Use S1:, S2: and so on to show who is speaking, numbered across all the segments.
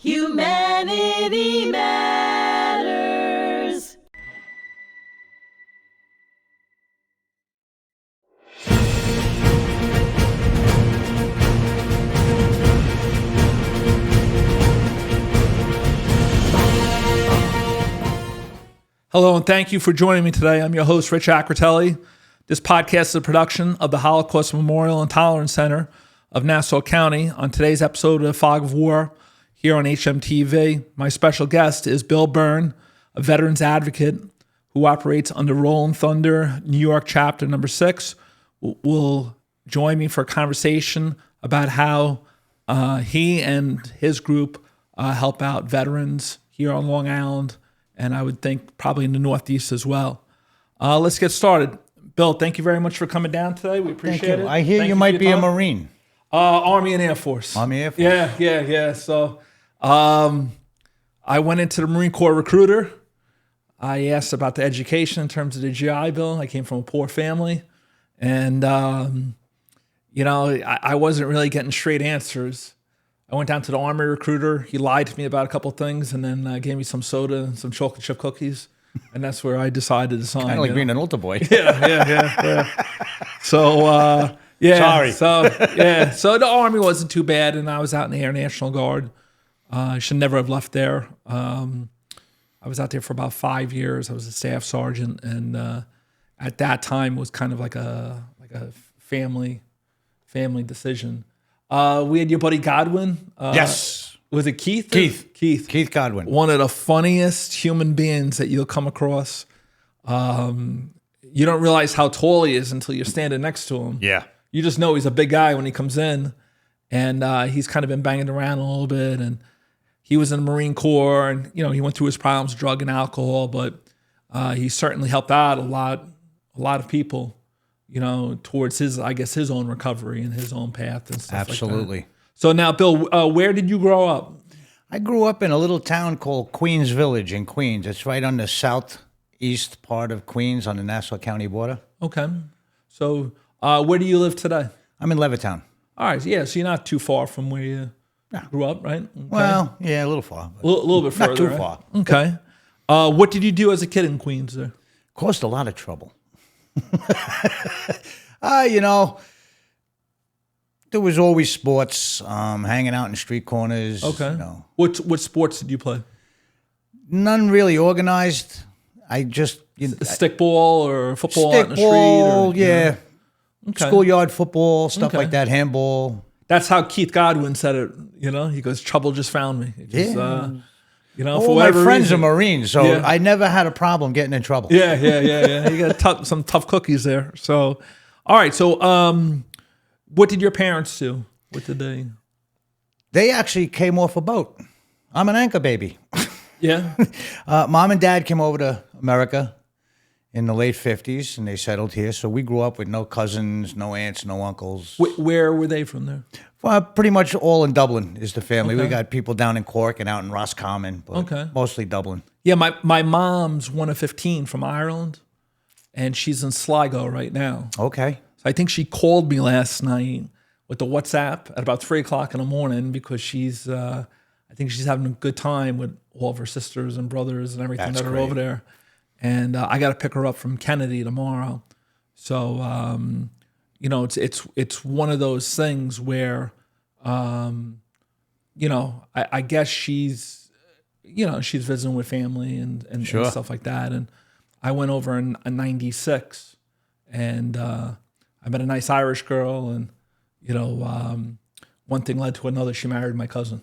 S1: Humanity Matters.
S2: Hello, and thank you for joining me today. I'm your host, Richard Acritelli. This podcast is a production of the Holocaust Memorial and Tolerance Center of Nassau County. On today's episode of The Fog of War, here on HMTV, my special guest is Bill Byrne, a veterans advocate who operates under Rolling Thunder, New York Chapter Number 6, will join me for a conversation about how he and his group help out veterans here on Long Island, and I would think probably in the Northeast as well. Let's get started. Bill, thank you very much for coming down today. We appreciate it.
S3: I hear
S2: Thank
S3: you
S2: for
S3: might
S2: your
S3: be a
S2: time.
S3: Marine.
S2: Army and Air Force.
S3: Army Air Force.
S2: Yeah. So I went into the Marine Corps recruiter. I asked about the education in terms of the GI Bill. I came from a poor family. And, I wasn't really getting straight answers. I went down to the Army recruiter. He lied to me about a couple of things and then gave me some soda and some chocolate chip cookies. And that's where I decided to sign.
S3: Kind of like being an altar boy.
S2: Yeah. So,
S3: Sorry.
S2: So the Army wasn't too bad, and I was out in the Air National Guard. I should never have left there. I was out there for about 5 years. I was a staff sergeant, and at that time it was kind of like a family decision. We had your buddy Godwin.
S3: Yes.
S2: Was it Keith?
S3: Keith Godwin.
S2: One of the funniest human beings that you'll come across. You don't realize how tall he is until you're standing next to him.
S3: Yeah.
S2: You just know he's a big guy when he comes in. And he's kind of been banging around a little bit. And he was in the Marine Corps. And, he went through his problems, drug and alcohol. But he certainly helped out a lot of people, towards his own recovery and his own path and stuff
S3: Absolutely.
S2: like that. So now, Bill, where did you grow up?
S3: I grew up in a little town called Queens Village in Queens. It's right on the southeast part of Queens on the Nassau County border.
S2: Okay. So where do you live today?
S3: I'm in Levittown.
S2: All right. Yeah. So you're not too far from where you grew up, right? Okay.
S3: Well, yeah, a little far.
S2: A little bit further.
S3: Not too
S2: right?
S3: far.
S2: Okay. What did you do as a kid in Queens there?
S3: Caused a lot of trouble. There was always sports, hanging out in street corners.
S2: Okay. What sports did you play?
S3: None really organized. I just...
S2: Stickball or football out in the street?
S3: Stickball, yeah.
S2: Okay.
S3: Schoolyard football, stuff like that, handball.
S2: That's how Keith Godwin said it, He goes, trouble just found me. It just,
S3: All
S2: for
S3: my
S2: whatever
S3: friends
S2: reason.
S3: are Marines, so
S2: Yeah.
S3: I never had a problem getting in trouble.
S2: Yeah. You got some tough cookies there. So, all right. So, what did your parents do? What did they?
S3: They actually came off a boat. I'm an anchor baby.
S2: Yeah.
S3: Mom and Dad came over to America in the late 50s, and they settled here. So we grew up with no cousins, no aunts, no uncles.
S2: Where were they from there?
S3: Well, pretty much all in Dublin is the family.
S2: Okay.
S3: We got people down in Cork and out in Roscommon, but mostly Dublin.
S2: Yeah, my mom's one of 15 from Ireland, and she's in Sligo right now.
S3: Okay.
S2: So I think she called me last night with the WhatsApp at about 3 o'clock in the morning because she's, I think she's having a good time with all of her sisters and brothers and everything
S3: That's
S2: that are
S3: great.
S2: over there. And I got to pick her up from Kennedy tomorrow. So, it's one of those things where, I guess she's visiting with family and
S3: Sure.
S2: stuff like that. And I went over in 96 and I met a nice Irish girl and, one thing led to another. She married my cousin,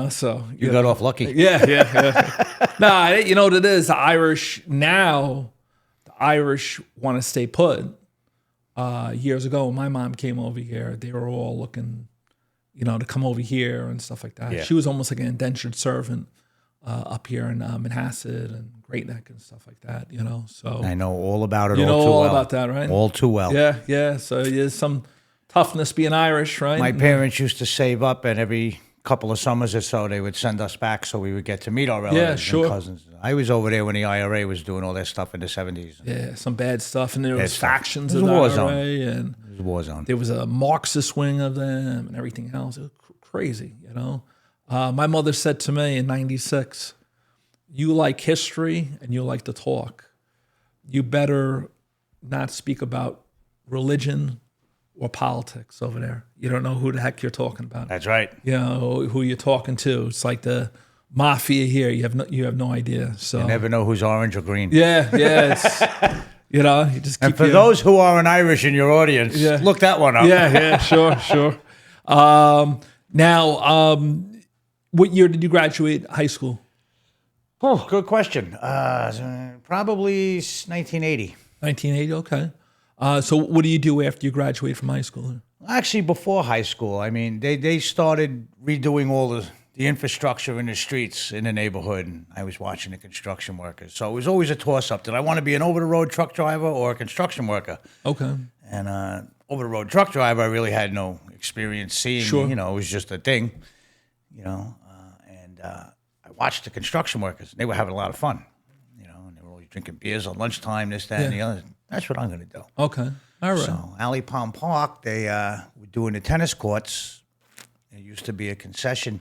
S2: so.
S3: You got off lucky.
S2: Yeah. Nah, you know what it is? The Irish want to stay put. Years ago, when my mom came over here, they were all looking, to come over here and stuff like that.
S3: Yeah.
S2: She was almost like an indentured servant up here in Manhasset and Great Neck and stuff like that, So
S3: I know all about it.
S2: you
S3: all
S2: know
S3: too
S2: all
S3: well.
S2: about that, right?
S3: All too well.
S2: Yeah. So there's some toughness being Irish, right?
S3: My parents used to save up, and every couple of summers or so, they would send us back so we would get to meet our relatives
S2: sure.
S3: and cousins. I was over there when the IRA was doing all that stuff in the 70s.
S2: Yeah, some bad stuff, and there was
S3: stuff.
S2: factions
S3: It
S2: of
S3: was
S2: the
S3: a war
S2: IRA,
S3: zone.
S2: and
S3: It was a war zone.
S2: there was a Marxist wing of them and everything else. It was crazy, My mother said to me in '96, "You like history and you like to talk. You better not speak about religion or politics over there. You don't know who the heck you're talking about.
S3: That's right.
S2: You know who you're talking to. It's like the mafia here. You have no idea. So
S3: You never know who's orange or green.
S2: yeah. It's, you just keep
S3: And for those who are an Irish in your audience, look that one up.
S2: Yeah, sure. Now, what year did you graduate high school?
S3: Oh, good question. Probably 1980.
S2: 1980. Okay. So what do you do after you graduate from high school?
S3: Actually, before high school, I mean, they started redoing all the infrastructure in the streets in the neighborhood, and I was watching the construction workers. So it was always a toss-up. Did I want to be an over-the-road truck driver or a construction worker?
S2: Okay.
S3: And over-the-road truck driver, I really had no experience seeing.
S2: Sure.
S3: It was just a thing, I watched the construction workers. They were having a lot of fun, and they were always drinking beers on lunchtime, this, that, and the other. That's what I'm going to do.
S2: Okay. All right.
S3: So, Alley Palm Park, they were doing the tennis courts. There used to be a concession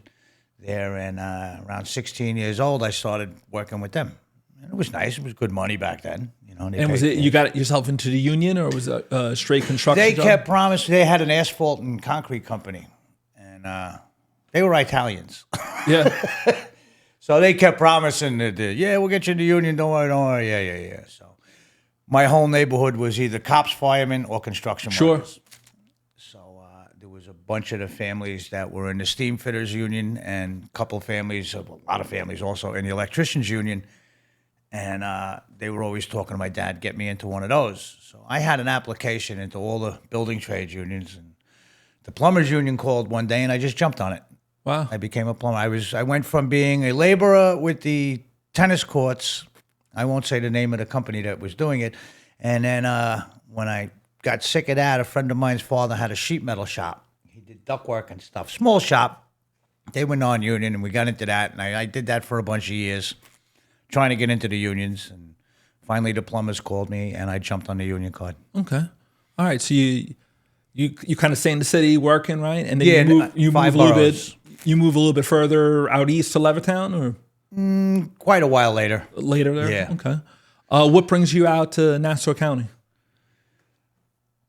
S3: there, and around 16 years old, I started working with them. And it was nice. It was good money back then.
S2: And was it you got yourself into the union, or was it a straight construction
S3: They
S2: job?
S3: kept promising. They had an asphalt and concrete company, and they were Italians.
S2: Yeah.
S3: So they kept promising that, we'll get you in the union. Don't worry. Yeah. So my whole neighborhood was either cops, firemen, or construction workers. So there was a bunch of the families that were in the steam fitters union, and a lot of families also in the electricians union. And they were always talking to my dad, get me into one of those. So I had an application into all the building trades unions, and the plumbers union called one day, and I just jumped on it.
S2: Wow.
S3: I became a plumber. I went from being a laborer with the tennis courts. I won't say the name of the company that was doing it. And then when I got sick of that, a friend of mine's father had a sheet metal shop. He did ductwork and stuff. Small shop. They were non-union, and we got into that. And I did that for a bunch of years, trying to get into the unions. And finally, the plumbers called me, and I jumped on the union card.
S2: Okay. All right. So you kind of stay in the city working, right? And then you move a little bit. You move a little bit further out east to Levittown, or
S3: Quite a while later.
S2: later there?
S3: Yeah.
S2: Okay. What brings you out to Nassau County?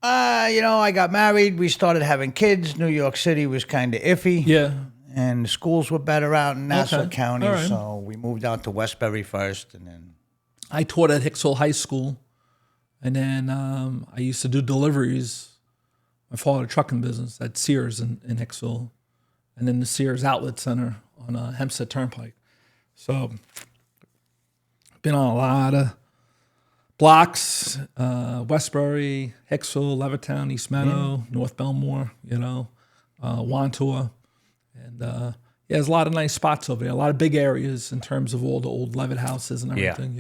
S3: I got married. We started having kids. New York City was kind of iffy.
S2: Yeah.
S3: And the schools were better out in Nassau County,
S2: All right.
S3: so we moved out to Westbury first, and then
S2: I taught at Hicksville High School, and then I used to do deliveries. My father had a trucking business at Sears in Hicksville, and then the Sears Outlet Center on Hempstead Turnpike. So been on a lot of blocks, Westbury, Hicksville, Levittown, East Meadow, North Belmore, Wantua. And there's a lot of nice spots over there, a lot of big areas in terms of all the old Levitt houses and everything,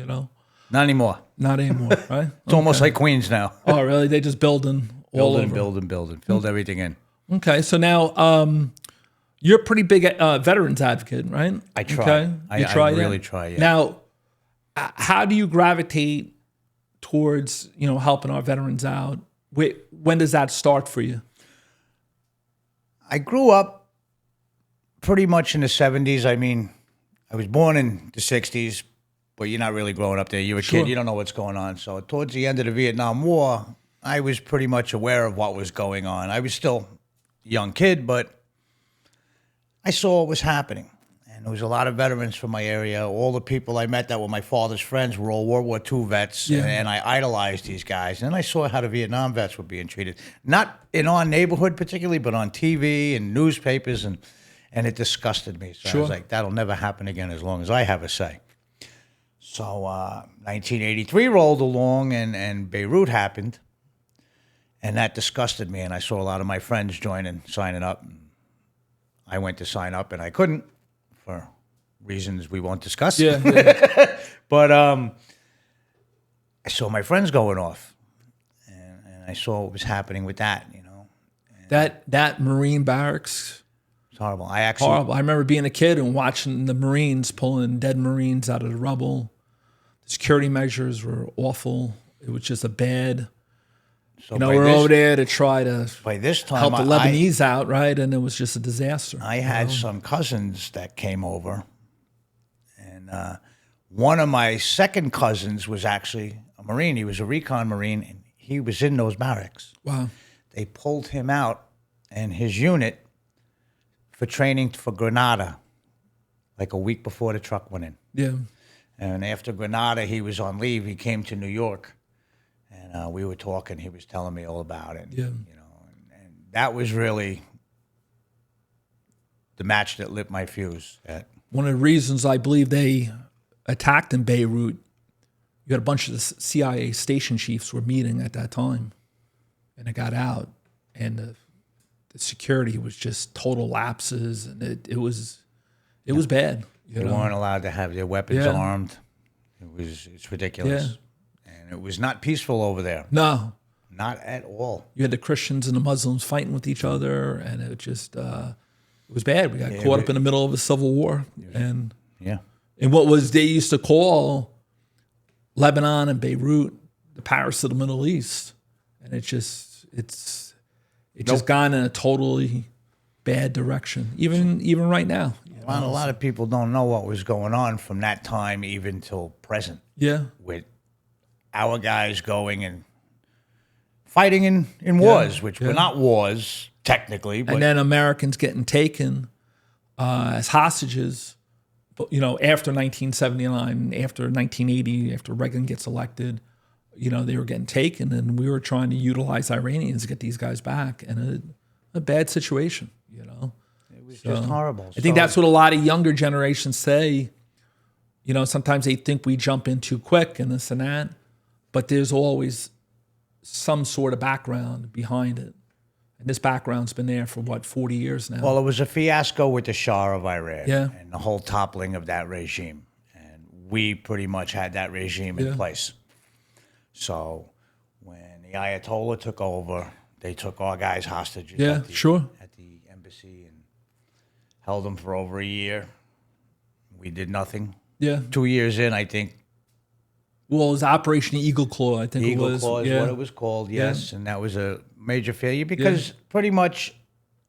S3: not anymore.
S2: Not anymore, right?
S3: It's almost like Queens now.
S2: Oh, really? They just building all over.
S3: Building, filled everything in.
S2: Okay, so now you're a pretty big veterans advocate, right?
S3: I try.
S2: Okay.
S3: I really try, yeah.
S2: Now, how do you gravitate towards, helping our veterans out? When does that start for you?
S3: I grew up pretty much in the 70s. I mean, I was born in the 60s, but you're not really growing up there. You're a kid. You don't know what's going on. So towards the end of the Vietnam War, I was pretty much aware of what was going on. I was still a young kid, but I saw what was happening. And there was a lot of veterans from my area. All the people I met that were my father's friends were all World War II vets, and I idolized these guys. And then I saw how the Vietnam vets were being treated, not in our neighborhood particularly, but on TV and newspapers, and it disgusted me. So I was like, that'll never happen again as long as I have a say. So 1983 rolled along, and Beirut happened, and that disgusted me. And I saw a lot of my friends signing up. I went to sign up, and I couldn't for reasons we won't discuss.
S2: Yeah.
S3: But I saw my friends going off, and I saw what was happening with that.
S2: That Marine barracks.
S3: It's horrible.
S2: Horrible. I remember being a kid and watching the Marines pulling dead Marines out of the rubble. The security measures were awful. It was just a bad
S3: So
S2: we're over there to try to
S3: by this time,
S2: help the Lebanese out, right? And it was just a disaster.
S3: I had some cousins that came over, and one of my second cousins was actually a Marine. He was a recon Marine, and he was in those barracks.
S2: Wow.
S3: They pulled him out and his unit for training for Grenada, like a week before the truck went in.
S2: Yeah.
S3: And after Grenada, he was on leave. He came to New York, and we were talking. He was telling me all about it.
S2: Yeah.
S3: And that was really the match that lit my fuse.
S2: One of the reasons I believe they attacked in Beirut, you had a bunch of the CIA station chiefs were meeting at that time, and it got out, and the security was just total lapses, and it was bad.
S3: They weren't allowed to have their weapons armed. It's ridiculous.
S2: Yeah.
S3: And it was not peaceful over there.
S2: No.
S3: Not at all.
S2: You had the Christians and the Muslims fighting with each other, and it just it was bad. We got caught up in the middle of a civil war, and what was they used to call Lebanon and Beirut the Paris of the Middle East, and it's just gone in a totally bad direction. Even right now,
S3: a lot of people don't know what was going on from that time even till present.
S2: Yeah,
S3: with our guys going and fighting in wars, which were not wars technically. But
S2: and then Americans getting taken as hostages. But, after 1979, after 1980, after Reagan gets elected, they were getting taken, and we were trying to utilize Iranians to get these guys back, and a bad situation.
S3: It was just horrible.
S2: I think that's what a lot of younger generations say. Sometimes they think we jump in too quick and this and that, but there's always some sort of background behind it. And this background's been there for, 40 years now?
S3: Well, it was a fiasco with the Shah of Iran and the whole toppling of that regime. And we pretty much had that regime in place. So when the Ayatollah took over, they took our guys hostages at the embassy and held them for over a year. We did nothing.
S2: Yeah.
S3: 2 years in, I think.
S2: Well, it was Operation Eagle Claw, I think it was.
S3: Eagle Claw is what it was called, yes. And that was a major failure because pretty much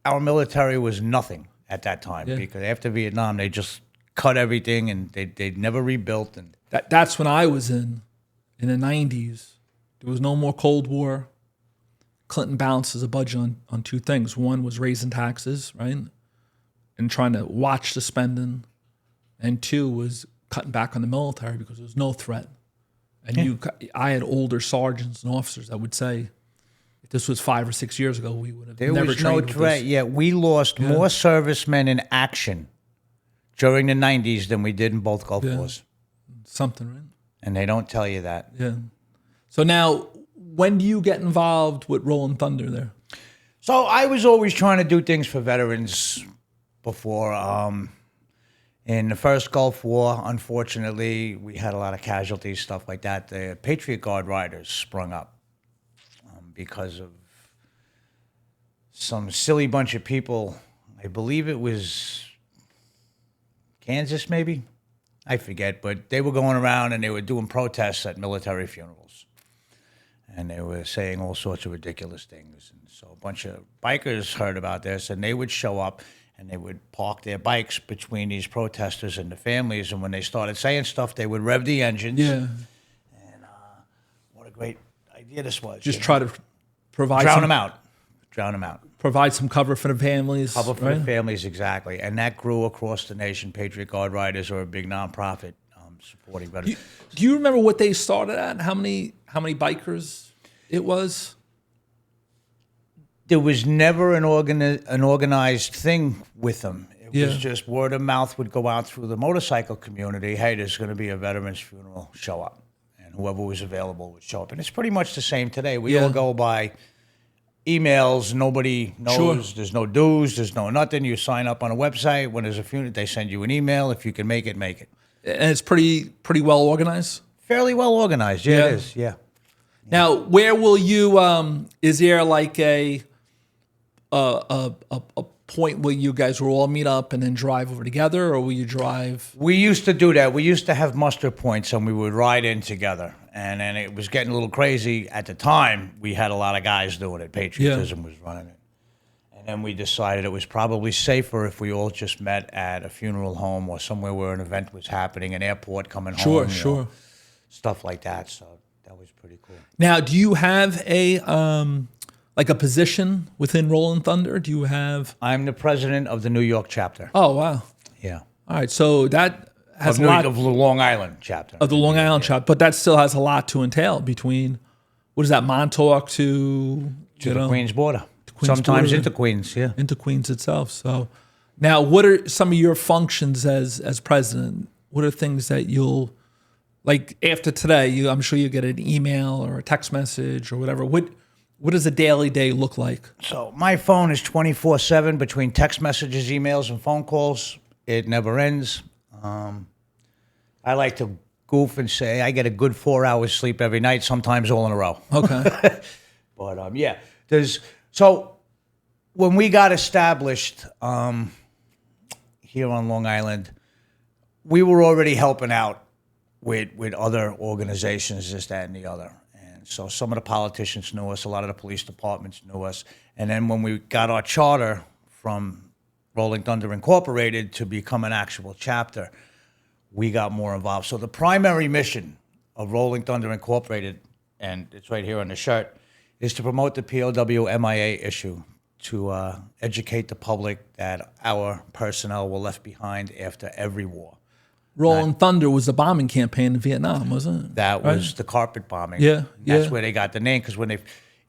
S3: our military was nothing at that time. Because after Vietnam, they just cut everything and they never rebuilt. And
S2: that's when I was in the 90s. There was no more Cold War. Clinton balances a budget on two things. One was raising taxes, right? And trying to watch the spending. And two was cutting back on the military because there was no threat. And I had older sergeants and officers that would say, if this was 5 or 6 years ago, we would have never trained with this.
S3: There was no threat. Yeah, we lost more servicemen in action during the 90s than we did in both Gulf Wars.
S2: Something, right?
S3: And they don't tell you that.
S2: Yeah. So now, when do you get involved with Rolling Thunder there?
S3: So I was always trying to do things for veterans before. In the first Gulf War, unfortunately, we had a lot of casualties, stuff like that. The Patriot Guard Riders sprung up because of some silly bunch of people. I believe it was Kansas, maybe? I forget, but they were going around and they were doing protests at military funerals. And they were saying all sorts of ridiculous things. And so a bunch of bikers heard about this, and they would show up and they would park their bikes between these protesters and the families. And when they started saying stuff, they would rev the engines.
S2: Yeah.
S3: And what a great idea this was.
S2: Just try to provide
S3: Drown them out.
S2: Provide some cover for the families.
S3: Cover for the families, exactly. And that grew across the nation. Patriot Guard Riders are a big nonprofit supporting veterans.
S2: Do you remember what they started at? How many bikers it was?
S3: There was never an organized thing with them. It was just word of mouth would go out through the motorcycle community. Hey, there's going to be a veteran's funeral. Show up. And whoever was available would show up. And it's pretty much the same today. We all go by emails. Nobody knows. Sure. There's no dues. There's no nothing. You sign up on a website. When there's a funeral, they send you an email. If you can make it, make it.
S2: And it's pretty well organized?
S3: Fairly well organized. Yeah, it is. Yeah.
S2: Now, where will you, is there like a point where you guys will all meet up and then drive over together, or will you drive?
S3: We used to do that. We used to have muster points, and we would ride in together. And then it was getting a little crazy. At the time, we had a lot of guys doing it. Patriotism was running it. And then we decided it was probably safer if we all just met at a funeral home or somewhere where an event was happening, an airport coming home.
S2: Sure.
S3: Stuff like that. So that was pretty cool.
S2: Now, do you have a like a position within Rolling Thunder? Do you have?
S3: I'm the president of the New York chapter.
S2: Oh, wow.
S3: Yeah.
S2: All right. So that has
S3: Of,
S2: a lot
S3: of the Long Island chapter.
S2: of the Long Island chapter, but that still has a lot to entail between, what is that, Montauk to
S3: the Queens border.
S2: Queens
S3: Sometimes
S2: border.
S3: into Queens, yeah.
S2: Into Queens itself. So now, what are some of your functions as president? What are things that you'll, like after today, I'm sure you get an email or a text message or whatever. What does a daily day look like?
S3: So my phone is 24/7 between text messages, emails, and phone calls. It never ends. I like to goof and say I get a good 4 hours sleep every night, sometimes all in a row.
S2: Okay.
S3: But yeah, so when we got established here on Long Island, we were already helping out with other organizations, this, that, and the other. And so some of the politicians knew us, a lot of the police departments knew us. And then when we got our charter from Rolling Thunder Incorporated to become an actual chapter, we got more involved. So the primary mission of Rolling Thunder Incorporated, and it's right here on the shirt, is to promote the POW MIA issue, to educate the public that our personnel were left behind after every war.
S2: Rolling Thunder was the bombing campaign in Vietnam, wasn't it?
S3: That was the carpet bombing.
S2: Yeah,
S3: That's where they got the name, because when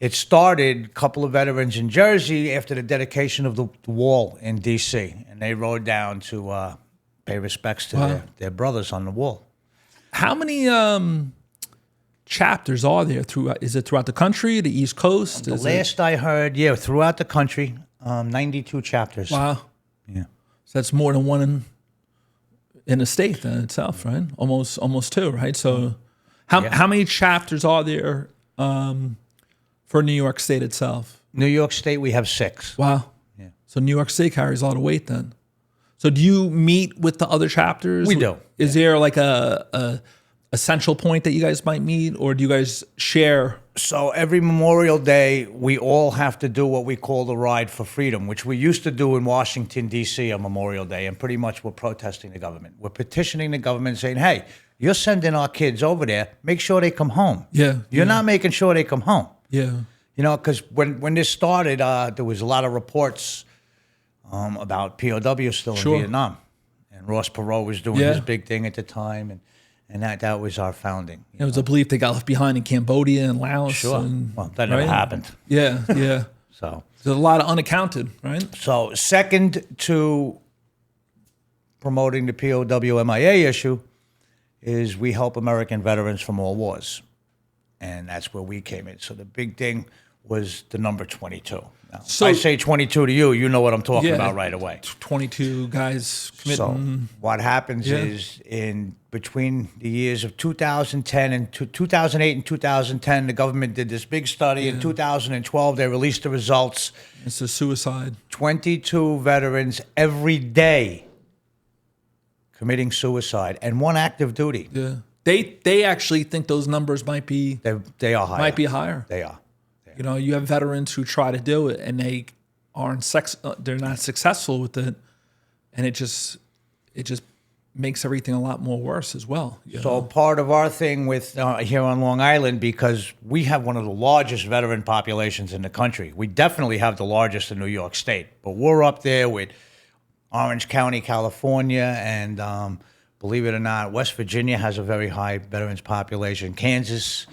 S3: it started, a couple of veterans in Jersey after the dedication of the wall in D.C., and they rode down to pay respects to their brothers on the wall.
S2: How many chapters are there throughout? Is it throughout the country, the East Coast?
S3: The last I heard, throughout the country, 92 chapters.
S2: Wow.
S3: Yeah.
S2: So that's more than one in a state then itself, right? Almost two, right? So how many chapters are there for New York State itself?
S3: New York State, we have 6.
S2: Wow.
S3: Yeah.
S2: So New York State carries a lot of weight then. So do you meet with the other chapters?
S3: We do.
S2: Is there like a central point that you guys might meet, or do you guys share?
S3: So every Memorial Day, we all have to do what we call the Ride for Freedom, which we used to do in Washington, D.C. on Memorial Day, and pretty much we're protesting the government. We're petitioning the government saying, hey, you're sending our kids over there, make sure they come home.
S2: Yeah.
S3: You're not making sure they come home.
S2: Yeah.
S3: You know, because when this started, there was a lot of reports about POWs still in Vietnam. And Ross Perot was doing his big thing at the time, and that was our founding.
S2: It was a belief they got left behind in Cambodia and Laos.
S3: Sure.
S2: And,
S3: Well, that never happened.
S2: Yeah.
S3: So
S2: there's a lot of unaccounted, right?
S3: So second to promoting the POW MIA issue is we help American veterans from all wars. And that's where we came in. So the big thing was the number 22. Now,
S2: So
S3: I say 22 to you, you know what I'm talking about right away.
S2: 22 guys committing.
S3: So what happens is in between the years of 2010 and 2008 and 2010, the government did this big study. In 2012, they released the results.
S2: It's a suicide.
S3: 22 veterans every day committing suicide and 1 active duty.
S2: Yeah. They actually think those numbers might be
S3: They are higher.
S2: Might be higher.
S3: They are.
S2: You know, you have veterans who try to do it and they they're not successful with it, and it just makes everything a lot more worse as well.
S3: So part of our thing with here on Long Island, because we have one of the largest veteran populations in the country. We definitely have the largest in New York State, but we're up there with Orange County, California, and believe it or not, West Virginia has a very high veterans population. Kansas.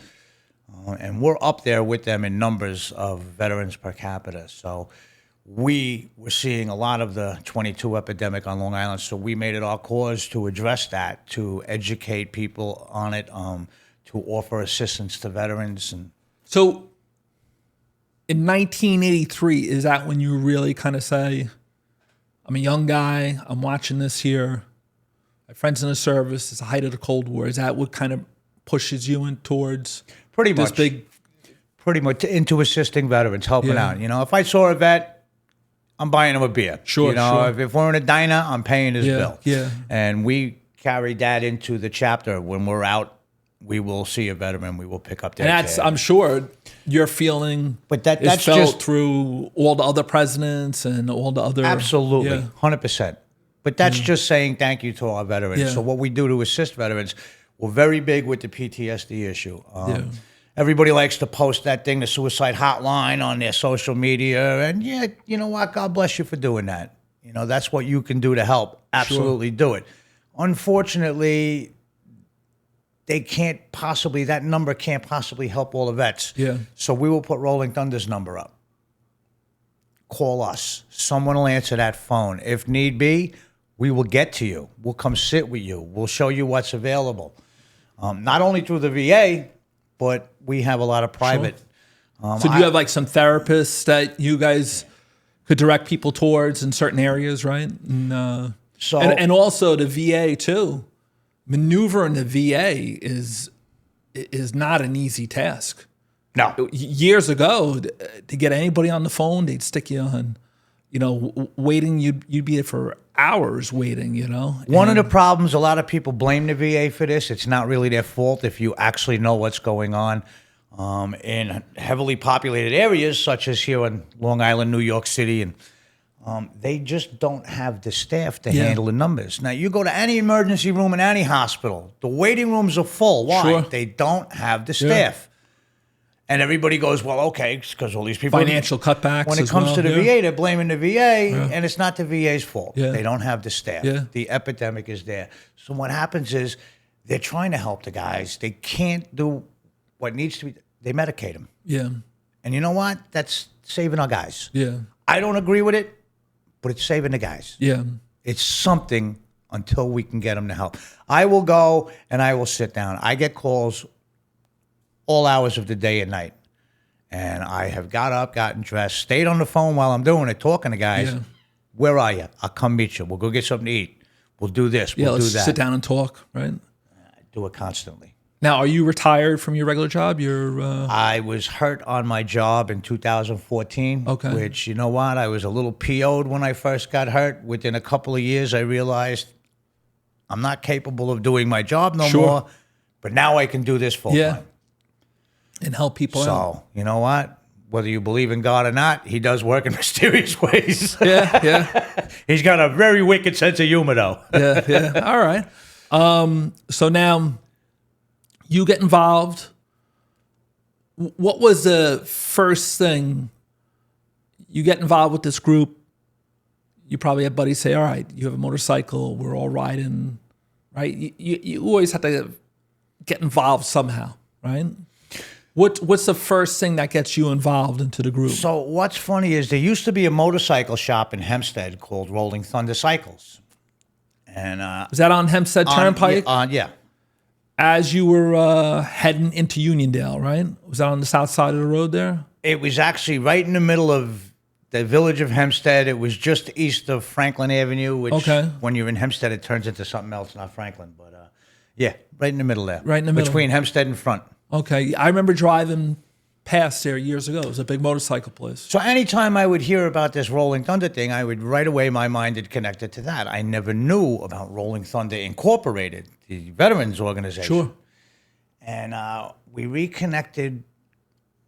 S3: And we're up there with them in numbers of veterans per capita. So we were seeing a lot of the 22 epidemic on Long Island. So we made it our cause to address that, to educate people on it, to offer assistance to veterans. And
S2: so in 1983, is that when you really kind of say, I'm a young guy, I'm watching this here, my friends in the service, it's the height of the Cold War. Is that what kind of pushes you in towards
S3: pretty much into assisting veterans, helping out. You know, if I saw a vet, I'm buying him a beer.
S2: Sure,
S3: you know, if we're in a diner, I'm paying his bill.
S2: Yeah.
S3: And we carried that into the chapter when we're out we will see a veteran. We will pick up their
S2: And that's,
S3: tab.
S2: I'm sure, your feeling
S3: But that's
S2: is felt
S3: just
S2: through all the other presidents and all the other.
S3: absolutely,
S2: Yeah.
S3: 100%. But that's just saying thank you to our veterans.
S2: Yeah.
S3: So what we do to assist veterans, we're very big with the PTSD issue.
S2: Yeah.
S3: Everybody likes to post that thing, the suicide hotline, on their social media. And yeah, you know what? God bless you for doing that. You know, that's what you can do to help. Absolutely do it. Unfortunately, that number can't possibly help all the vets.
S2: Yeah.
S3: So we will put Rolling Thunder's number up. Call us. Someone will answer that phone. If need be, we will get to you. We'll come sit with you. We'll show you what's available. Not only through the VA, but we have a lot of private.
S2: So do you have like some therapists that you guys could direct people towards in certain areas, right? And also the VA too. Maneuvering the VA is not an easy task.
S3: No.
S2: Years ago, to get anybody on the phone, they'd stick you on, waiting. You'd be there for hours waiting,
S3: One of the problems, a lot of people blame the VA for this. It's not really their fault if you actually know what's going on. In heavily populated areas, such as here in Long Island, New York City, and they just don't have the staff to handle the numbers. Now, you go to any emergency room in any hospital, the waiting rooms are full. Why?
S2: Sure.
S3: They don't have the staff. And everybody goes, well, okay, because all these people...
S2: Financial cutbacks.
S3: When it comes to the VA, they're blaming the VA, and it's not the VA's fault.
S2: Yeah.
S3: They don't have the staff.
S2: Yeah.
S3: The epidemic is there. So what happens is they're trying to help the guys. They can't do what needs to be... They medicate them.
S2: Yeah.
S3: And you know what? That's saving our guys.
S2: Yeah.
S3: I don't agree with it, but it's saving the guys.
S2: Yeah.
S3: It's something until we can get them to help. I will go and I will sit down. I get calls all hours of the day and night. And I have got up, gotten dressed, stayed on the phone while I'm doing it, talking to guys.
S2: Yeah.
S3: Where are you? I'll come meet you. We'll go get something to eat. We'll do this. We'll do
S2: let's
S3: that.
S2: sit down and talk, right?
S3: I do it constantly.
S2: Now, are you retired from your regular job?
S3: I was hurt on my job in 2014,
S2: Okay.
S3: which, you know what, I was a little PO'd when I first got hurt. Within a couple of years, I realized I'm not capable of doing my job no
S2: Sure.
S3: more, but now I can do this full time.
S2: And help people out.
S3: So, you know what? Whether you believe in God or not, he does work in mysterious ways.
S2: Yeah.
S3: He's got a very wicked sense of humor, though.
S2: Yeah. All right. So now you get involved. What was the first thing? You get involved with this group. You probably have buddies say, all right, you have a motorcycle. We're all riding, right? You always have to get involved somehow, right? What's the first thing that gets you involved into the group?
S3: So what's funny is there used to be a motorcycle shop in Hempstead called Rolling Thunder Cycles. And
S2: Is that on Hempstead Turnpike?
S3: Yeah.
S2: As you were heading into Uniondale, right? Was that on the south side of the road there?
S3: It was actually right in the middle of the village of Hempstead. It was just east of Franklin Avenue, which when you're in Hempstead, it turns into something else, not Franklin. But yeah, right in the middle there.
S2: Right in the middle.
S3: Between Hempstead and Front.
S2: Okay. I remember driving past there years ago. It was a big motorcycle place.
S3: So anytime I would hear about this Rolling Thunder thing, I would right away, my mind had connected to that. I never knew about Rolling Thunder Incorporated, the veterans organization.
S2: Sure.
S3: And we reconnected,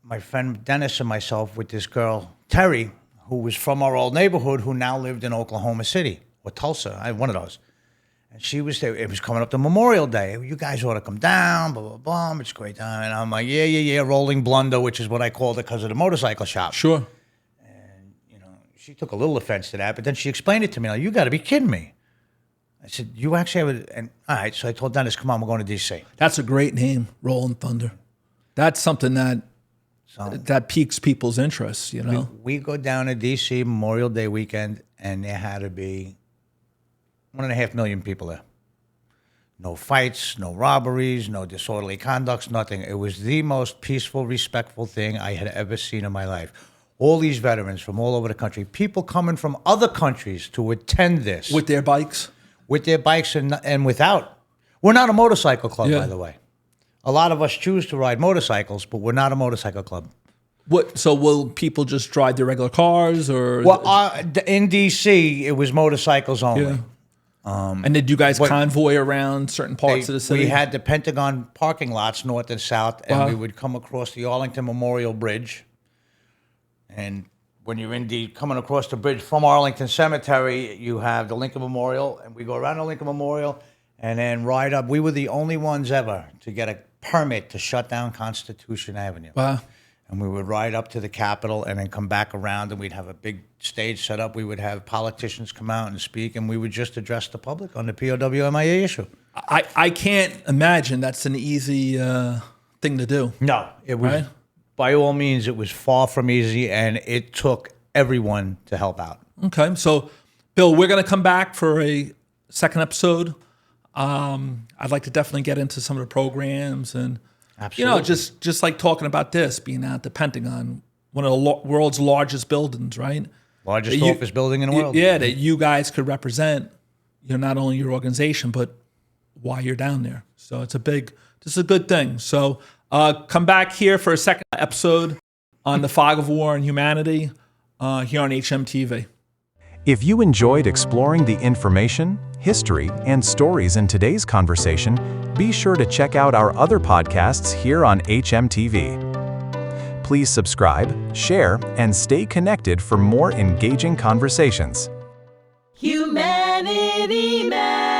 S3: my friend Dennis and myself, with this girl, Terry, who was from our old neighborhood, who now lived in Oklahoma City or Tulsa. I had one of those. And she was there. It was coming up to Memorial Day. You guys ought to come down, blah, blah, blah. It's a great time. And I'm like, yeah, Rolling Blunder, which is what I called it because of the motorcycle shop.
S2: Sure.
S3: And, she took a little offense to that, but then she explained it to me. Like, you got to be kidding me. I said, you actually have it? And all right, so I told Dennis, come on, we're going to D.C.
S2: That's a great name, Rolling Thunder. That's something that piques people's interest,
S3: We go down to D.C. Memorial Day weekend, and there had to be 1.5 million people there. No fights, no robberies, no disorderly conducts, nothing. It was the most peaceful, respectful thing I had ever seen in my life. All these veterans from all over the country, people coming from other countries to attend this.
S2: With their bikes?
S3: With their bikes and without. We're not a motorcycle club, by the way. A lot of us choose to ride motorcycles, but we're not a motorcycle club.
S2: So will people just drive their regular cars? Or
S3: Well, in D.C., it was motorcycles only.
S2: Yeah. And did you guys convoy around certain parts of the city?
S3: We had the Pentagon parking lots north and south, and we would come across the Arlington Memorial Bridge. And when you're indeed coming across the bridge from Arlington Cemetery, you have the Lincoln Memorial, and we go around the Lincoln Memorial and then ride up. We were the only ones ever to get a permit to shut down Constitution Avenue.
S2: Wow. And
S3: we would ride up to the Capitol and then come back around, and we'd have a big stage set up. We would have politicians come out and speak, and we would just address the public on the POW/MIA issue.
S2: I can't imagine that's an easy thing to do.
S3: No, it was. Right? By all means, it was far from easy, and it took everyone to help out.
S2: Okay. So, Bill, we're going to come back for a second episode. I'd like to definitely get into some of the programs and,
S3: absolutely,
S2: just like talking about this, being at the Pentagon, one of the world's largest buildings, right?
S3: Largest office building in the world.
S2: Yeah, that you guys could represent, not only your organization, but why you're down there. So this is a good thing. So come back here for a second episode on the fog of war and humanity here on HMTV.
S1: If you enjoyed exploring the information, history, and stories in today's conversation, be sure to check out our other podcasts here on HMTV. Please subscribe, share, and stay connected for more engaging conversations.
S4: Humanity Matters.